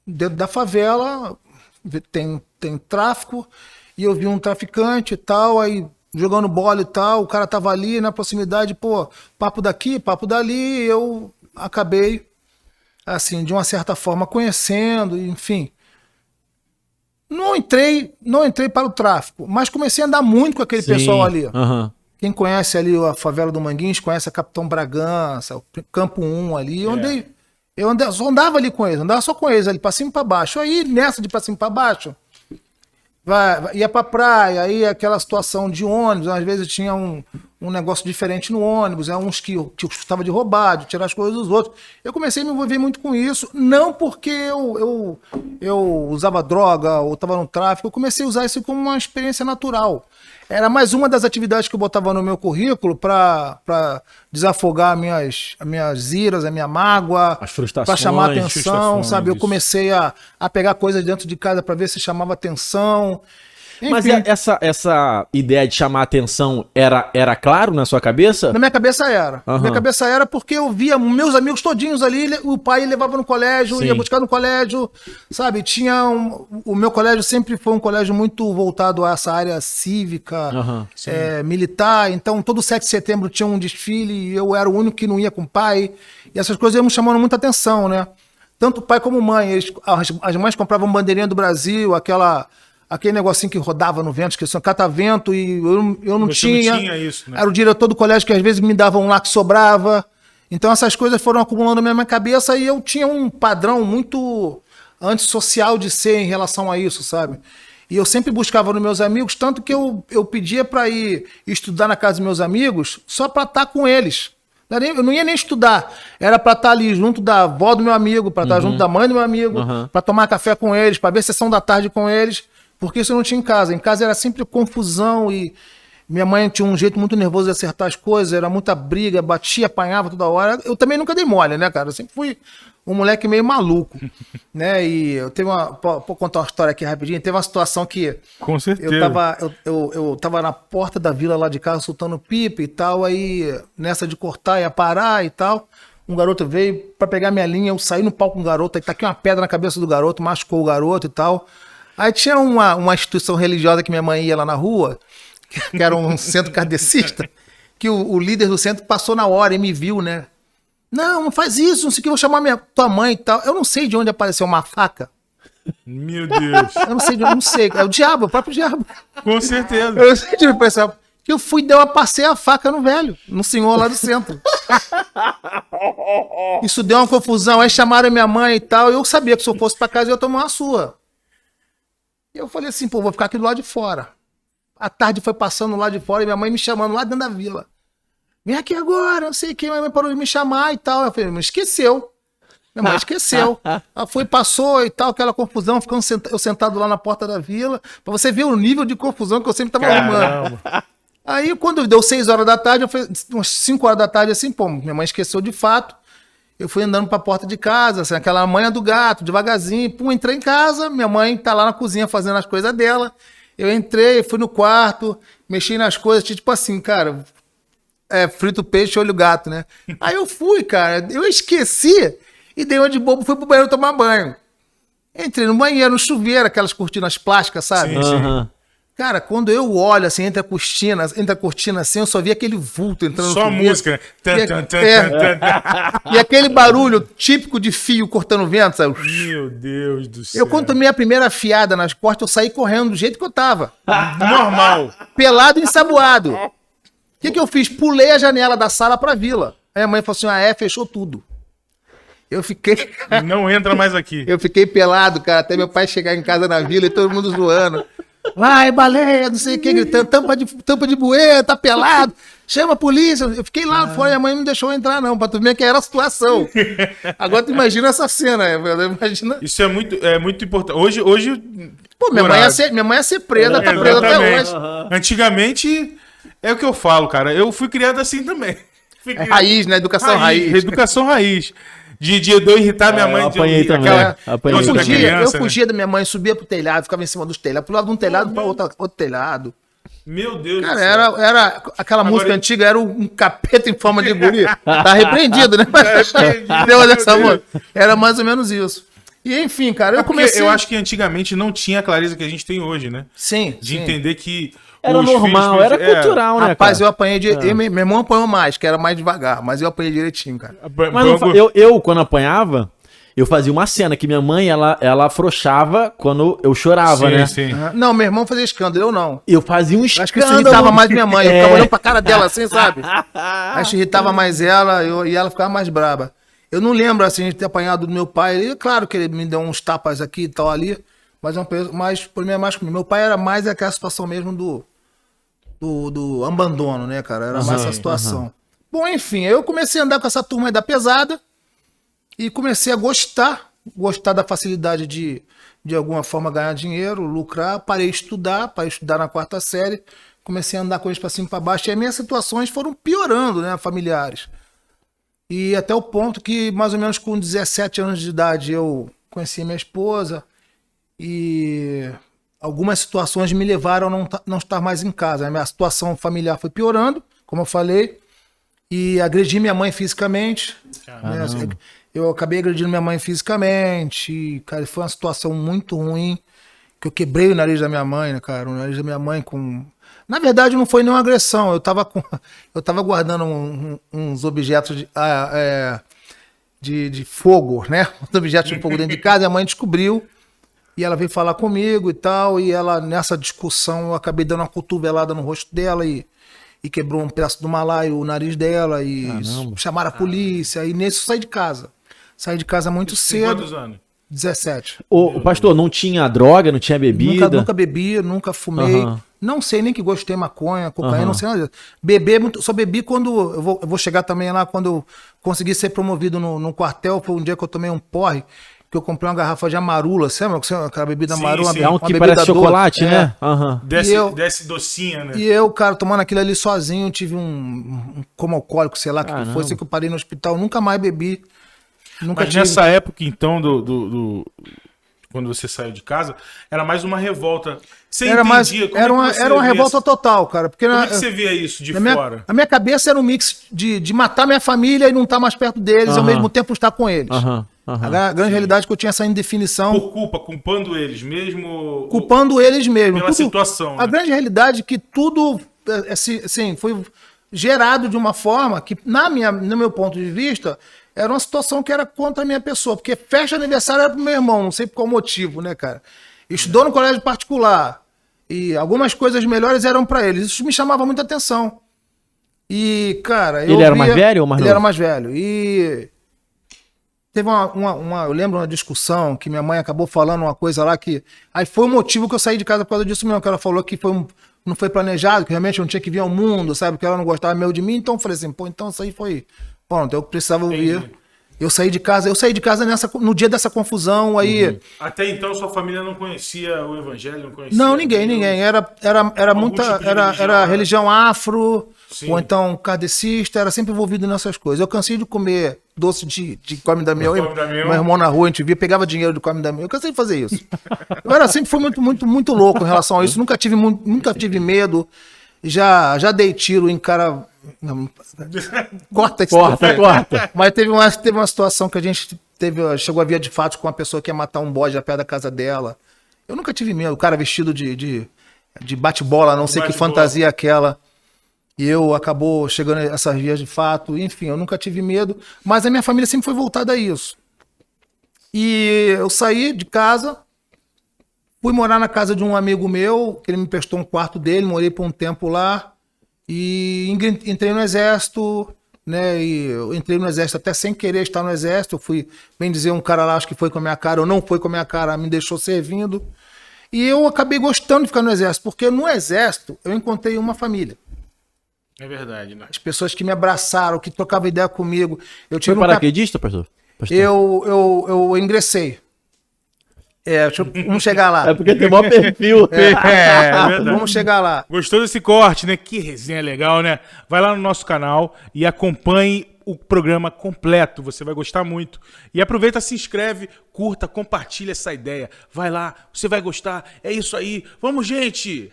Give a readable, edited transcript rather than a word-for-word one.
dentro da favela, tem tráfico, e eu vi um traficante e tal, aí jogando bola e tal, o cara tava ali na proximidade, pô, papo daqui, papo dali, e eu acabei, assim, de uma certa forma conhecendo, enfim. Não entrei para o tráfico, mas comecei a andar muito com aquele pessoal ali. Uhum. Quem conhece ali a favela do Manguinhos, conhece a Capitão Bragança, o Campo 1 ali, eu só andava ali com eles, andava só com eles ali, pra cima e pra baixo. Aí, nessa de pra cima e pra baixo, ia pra praia, aí aquela situação de ônibus, às vezes tinha um negócio diferente no ônibus, uns que eu gostava de roubar, de tirar as coisas dos outros. Eu comecei a me envolver muito com isso, não porque eu usava droga ou estava no tráfico, eu comecei a usar isso como uma experiência natural. Era mais uma das atividades que eu botava no meu currículo para desafogar as minhas iras, a minha mágoa, as frustrações, para chamar atenção, sabe? Eu comecei a pegar coisas dentro de casa para ver se chamava atenção. Enfim. Mas essa ideia de chamar atenção era claro na sua cabeça? Na minha cabeça era. Uhum. Na minha cabeça era porque eu via meus amigos todinhos ali, o pai levava no colégio, ia buscar no colégio, sabe? O meu colégio sempre foi um colégio muito voltado a essa área cívica, militar, então todo 7 de setembro tinha um desfile e eu era o único que não ia com o pai, e essas coisas iam me chamando muita atenção, né? Tanto o pai como a mãe, as mães compravam bandeirinha do Brasil, aquele negocinho que rodava no vento, que são catavento, e eu não tinha. Não tinha isso, né? Era o diretor do colégio que às vezes me dava um lá que sobrava. Então essas coisas foram acumulando na minha cabeça e eu tinha um padrão muito antissocial de ser em relação a isso, sabe? E eu sempre buscava nos meus amigos, tanto que eu pedia para ir estudar na casa dos meus amigos só para estar com eles. Eu não ia nem estudar, era para estar ali junto da avó do meu amigo, para estar junto da mãe do meu amigo, para tomar café com eles, para ver sessão da tarde com eles. Porque isso eu não tinha em casa. Em casa era sempre confusão e minha mãe tinha um jeito muito nervoso de acertar as coisas, era muita briga, batia, apanhava toda hora. Eu também nunca dei mole, né, cara? Eu sempre fui um moleque meio maluco, né? E eu tenho vou contar uma história aqui rapidinho. Teve uma situação que... Com certeza. Eu tava na porta da vila lá de casa, soltando pipa e tal, aí nessa de cortar ia parar e tal. Um garoto veio pra pegar minha linha, eu saí no palco com o garoto, aí taquei uma pedra na cabeça do garoto, machucou o garoto e tal. Aí tinha uma instituição religiosa que minha mãe ia lá na rua, que era um centro kardecista, que o líder do centro passou na hora e me viu, né? Não faz isso, não sei o que, vou chamar tua mãe e tal. Eu não sei de onde apareceu uma faca. Meu Deus. Eu não sei de onde, não sei. É o diabo, o próprio diabo. Com certeza. Eu não sei de onde apareceu. Que eu fui dar uma passeia a faca no velho, no senhor lá do centro. Isso deu uma confusão, aí chamaram minha mãe e tal, eu sabia que se eu fosse pra casa eu ia tomar uma surra. Eu falei assim, pô, vou ficar aqui do lado de fora. A tarde foi passando lá de fora e minha mãe me chamando lá dentro da vila. Vem aqui agora, não sei quem, minha mãe parou de me chamar e tal. Eu falei, mas esqueceu. Minha mãe esqueceu. Ela foi, passou e tal, aquela confusão, ficando eu sentado lá na porta da vila, pra você ver o nível de confusão que eu sempre tava arrumando. Aí quando deu 6 horas da tarde, eu falei, umas 5 horas da tarde, assim, pô, minha mãe esqueceu de fato. Eu fui andando pra porta de casa, assim, aquela manha do gato, devagarzinho. Pum, entrei em casa, minha mãe tá lá na cozinha fazendo as coisas dela. Eu entrei, fui no quarto, mexi nas coisas, tipo assim, cara, frito peixe, olho gato, né? Aí eu fui, cara, eu esqueci e dei uma de bobo, fui pro banheiro tomar banho. Entrei no banheiro, no chuveiro, aquelas cortinas plásticas, sabe? Sim, sim. Cara, quando eu olho assim, entre a cortina assim, eu só vi aquele vulto entrando Só no chuveiro. música. E aquele barulho típico de fio cortando vento, sabe? Meu Deus do céu. Eu, quando tomei a primeira fiada nas costas, eu saí correndo do jeito que eu tava. Normal. Pelado e ensaboado. O que eu fiz? Pulei a janela da sala pra vila. Aí a mãe falou assim, fechou tudo. Eu fiquei... Não entra mais aqui. Eu fiquei pelado, cara, até meu pai chegar em casa na vila e todo mundo zoando. Vai, baleia, não sei o que, gritando, tampa de bueira, tá pelado, chama a polícia. Eu fiquei lá fora e a mãe não deixou eu entrar, não, pra tu ver que era a situação. Agora tu imagina essa cena, imagina... Isso é muito importante. Hoje pô, minha mãe ia ser presa, tá presa até hoje. Antigamente, é o que eu falo, cara, eu fui criado assim também. Raiz, né? Educação raiz. Educação raiz. De eu irritar minha mãe. Eu apanhei também. Eu fugia da minha mãe, subia pro telhado, ficava em cima dos telhados, pulava de um telhado para outro telhado. Meu Deus do céu. Era aquela música antiga, era um capeta em forma de guri. Tá repreendido, né? Era mais ou menos isso. E enfim, cara, eu Porque comecei... eu acho que antigamente não tinha a clareza que a gente tem hoje, né? Sim, De sim. entender que Era os normal, filhos- era cultural, né, Rapaz, cara? eu apanhei de... Meu irmão apanhou mais, que era mais devagar, mas eu apanhei direitinho, cara. Mas não eu, quando apanhava, eu fazia uma cena que minha mãe, ela afrouxava quando eu chorava, Sim, né? sim. Não, meu irmão fazia escândalo, eu não. Eu fazia um Acho que isso escândalo. irritava mais minha mãe. Eu ficava olhando pra cara dela assim, sabe? Ah. Acho que irritava mais ela e ela ficava mais braba. Eu não lembro, assim, de ter apanhado do meu pai. E, claro que ele me deu uns tapas aqui e tal ali, mas por mim é mais comigo. Meu pai era mais aquela situação mesmo do abandono, né, cara? Era mais essa situação. Bom, enfim, eu comecei a andar com essa turma aí da pesada e comecei a gostar da facilidade de alguma forma ganhar dinheiro, lucrar. Parei de estudar na 4ª série, comecei a andar com eles pra cima e pra baixo, e as minhas situações foram piorando, né, familiares. E até o ponto que, mais ou menos com 17 anos de idade, eu conheci minha esposa e algumas situações me levaram a não estar mais em casa. A minha situação familiar foi piorando, como eu falei, e agredi minha mãe fisicamente. Né? Eu acabei agredindo minha mãe fisicamente, e, cara, foi uma situação muito ruim, que eu quebrei o nariz da minha mãe, né, cara? O nariz da minha mãe com... Na verdade, não foi nenhuma agressão. Eu tava guardando uns objetos de fogo, né? Uns objetos de fogo dentro de casa, e a mãe descobriu. E ela veio falar comigo e tal. E ela, nessa discussão, eu acabei dando uma cotovelada no rosto dela e quebrou um pedaço do malaio, o nariz dela. E chamaram a polícia. E nisso eu saí de casa. Saí de casa muito cedo. Quantos anos? 17. Ô, pastor, não tinha droga, não tinha bebida? Nunca bebi, nunca fumei. Não sei nem que gostei de maconha, cocaína, não sei nada disso. Beber, só bebi quando... Eu vou chegar também lá, quando eu consegui ser promovido no quartel. Foi um dia que eu tomei um porre, que eu comprei uma garrafa de amarula. Sabe aquela bebida Sim, amarula? sim. É um uma que bebida parece doce. chocolate, É. né? Aham. Desce docinha, né? E eu, cara, tomando aquilo ali sozinho, tive um coma alcoólico, sei lá o que foi. Sei que eu parei no hospital, nunca mais bebi. Nunca Mas nessa época, então, quando você saiu de casa, era mais uma revolta. Você era entendia? Como era é que você uma via revolta isso? total, cara. Porque Como é que você via isso de fora? A minha cabeça era um mix de matar minha família e não estar mais perto deles, e ao mesmo tempo estar com eles. A grande realidade é que eu tinha essa indefinição. Por culpa, culpando eles mesmo? Culpando eles mesmo. Pela situação, A né? grande realidade é que tudo assim, foi gerado de uma forma que, no meu ponto de vista, era uma situação que era contra a minha pessoa. Porque festa de aniversário era pro meu irmão, não sei por qual motivo, né, cara? Estudou no colégio particular. E algumas coisas melhores eram pra eles. Isso me chamava muita atenção. E, cara... Ele era mais velho ou mais Ele novo? era mais velho. E... Teve eu lembro uma discussão que minha mãe acabou falando uma coisa lá que... Aí foi o motivo que eu saí de casa por causa disso mesmo, que ela falou que não foi planejado, que realmente eu não tinha que vir ao mundo, sabe? Que ela não gostava mesmo de mim. Então eu falei assim, pô, então isso aí foi... Pronto, eu precisava ouvir. Entendi. Eu saí de casa no dia dessa confusão, aí... Até então sua família não conhecia o evangelho, não conhecia... Não, ninguém. Era muita... tipo de Era religião, né? religião afro, Sim. ou então kardecista, era sempre envolvido nessas coisas. Eu cansei de comer doce de come da mel. Come da mel. Meu irmão na rua, a gente via, pegava dinheiro do come da mel. Eu cansei de fazer isso. Sempre fui muito louco em relação a isso. Nunca tive medo. Já dei tiro em cara... Corta isso. Corta. Mas teve uma situação que a gente chegou a via de fato com uma pessoa que ia matar um bode perto da casa dela. Eu nunca tive medo. O cara vestido de bate-bola, não sei que Bate-bola. fantasia é aquela. E eu acabou chegando a essas vias de fato. Enfim, eu nunca tive medo. Mas a minha família sempre foi voltada a isso. E eu saí de casa, fui morar na casa de um amigo meu, que ele me prestou um quarto dele, morei por um tempo lá. E entrei no exército, né? E eu entrei no exército até sem querer estar no exército. Eu fui, bem dizer, um cara lá, acho que foi com a minha cara, ou não foi com a minha cara, me deixou servindo. E eu acabei gostando de ficar no exército, porque no exército eu encontrei uma família. É verdade, né? As pessoas que me abraçaram, que trocavam ideia comigo. Eu Foi tive paraquedista, pastor? Eu ingressei. Vamos chegar lá. É porque tem maior perfil. verdade. Vamos chegar lá. Gostou desse corte, né? Que resenha legal, né? Vai lá no nosso canal e acompanhe o programa completo. Você vai gostar muito. E aproveita, se inscreve, curta, compartilha essa ideia. Vai lá, você vai gostar. É isso aí. Vamos, gente!